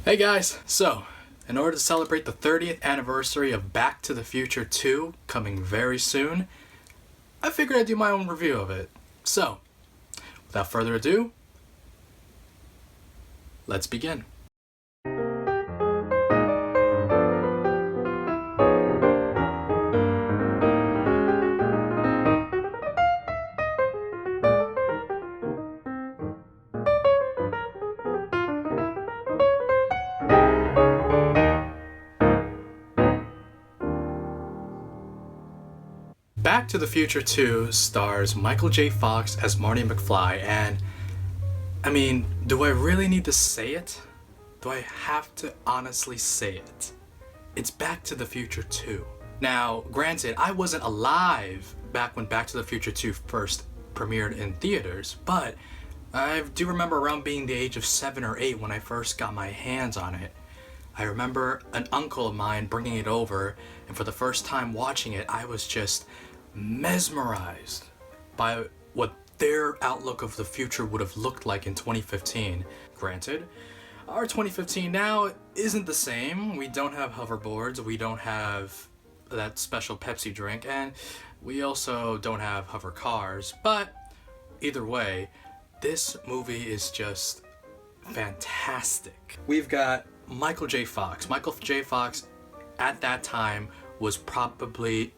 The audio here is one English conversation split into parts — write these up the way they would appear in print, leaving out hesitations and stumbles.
Hey guys! So, in order to celebrate the 30th anniversary of Back to the Future 2 coming very soon, I figured I'd do my own review of it. So, without further ado, let's begin. Back to the Future 2 stars Michael J. Fox as Marty McFly, and do I really need to say it? Do I have to honestly say it? It's Back to the Future 2. Now, granted, I wasn't alive back when Back to the Future 2 first premiered in theaters, but I do remember around being the age of 7 or 8 when I first got my hands on it. I remember an uncle of mine bringing it over, and for the first time watching it, I was just mesmerized by what their outlook of the future would have looked like in 2015. Granted, our 2015 now isn't the same. We don't have hoverboards, we don't have that special Pepsi drink, and we also don't have hover cars. But either way, this movie is just fantastic. We've got Michael J. Fox. Michael J. Fox at that time was probably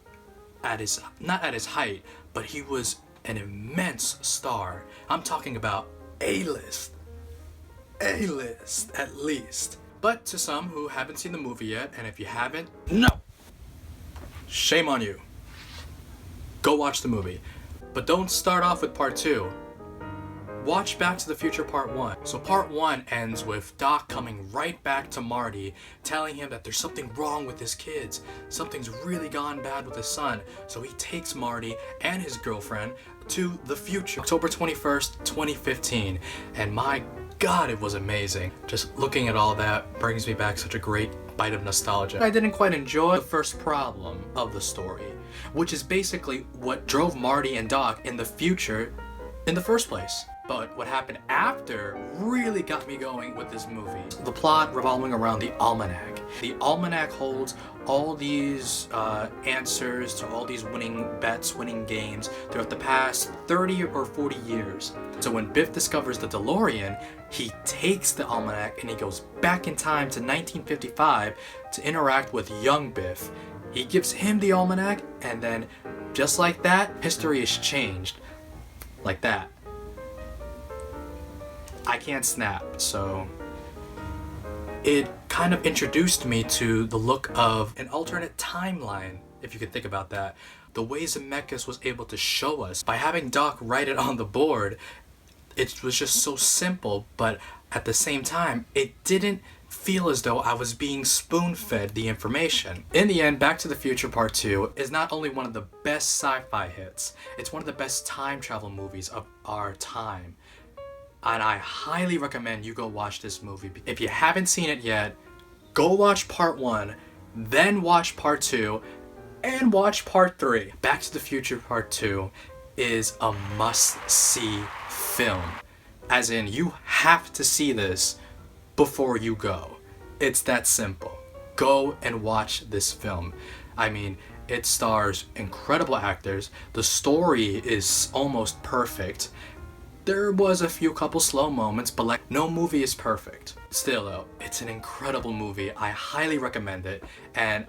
not at his height, but he was an immense star. I'm talking about A-list at least. But to some who haven't seen the movie yet, and if you haven't, no, shame on you. Go watch the movie. But don't start off with part 2. Watch Back to the Future Part 1. So Part 1 ends with Doc coming right back to Marty, telling him that there's something wrong with his kids. Something's really gone bad with his son. So he takes Marty and his girlfriend to the future. October 21st, 2015. And my God, it was amazing. Just looking at all that brings me back such a great bite of nostalgia. I didn't quite enjoy the first problem of the story, which is basically what drove Marty and Doc in the future in the first place. But what happened after really got me going with this movie. The plot revolving around the almanac. The almanac holds all these answers to all these winning bets, winning games throughout the past 30 or 40 years. So when Biff discovers the DeLorean, he takes the almanac and he goes back in time to 1955 to interact with young Biff. He gives him the almanac, and then just like that, history is changed. Like that. I can't snap, so it kind of introduced me to the look of an alternate timeline, if you could think about that. The way Zemeckis was able to show us by having Doc write it on the board, it was just so simple, but at the same time, it didn't feel as though I was being spoon-fed the information. In the end, Back to the Future Part 2 is not only one of the best sci-fi hits, it's one of the best time travel movies of our time. And I highly recommend you go watch this movie. If you haven't seen it yet, go watch Part 1, then watch Part 2, and watch Part 3. Back to the Future Part 2 is a must-see film. As in, you have to see this before you go. It's that simple. Go and watch this film. It stars incredible actors. The story is almost perfect. There was a couple slow moments, but no movie is perfect. Still though, it's an incredible movie. I highly recommend it, and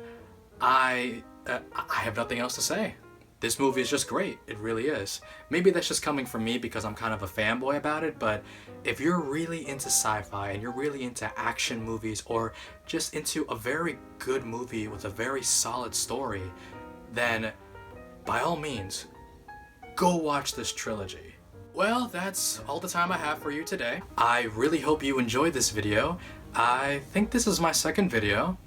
I have nothing else to say. This movie is just great. It really is. Maybe that's just coming from me because I'm kind of a fanboy about it, but if you're really into sci-fi and you're really into action movies or just into a very good movie with a very solid story, then by all means, go watch this trilogy. Well, that's all the time I have for you today. I really hope you enjoyed this video. I think this is my second video.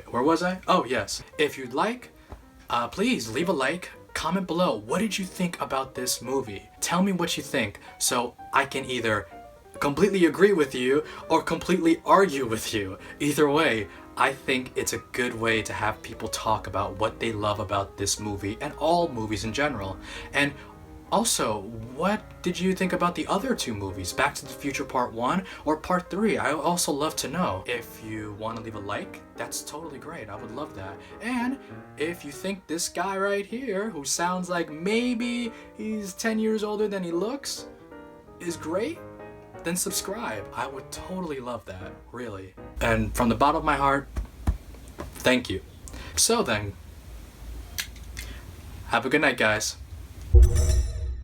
Where was I? Oh, yes. If you'd like, please leave a like, comment below. What did you think about this movie? Tell me what you think so I can either completely agree with you or completely argue with you. Either way, I think it's a good way to have people talk about what they love about this movie and all movies in general. And Also, what did you think about the other two movies, Back to the Future Part 1 or Part 3? I would also love to know. If you want to leave a like, that's totally great. I would love that. And if you think this guy right here, who sounds like maybe he's 10 years older than he looks, is great, then subscribe. I would totally love that, really. And from the bottom of my heart, thank you. So then, have a good night, guys.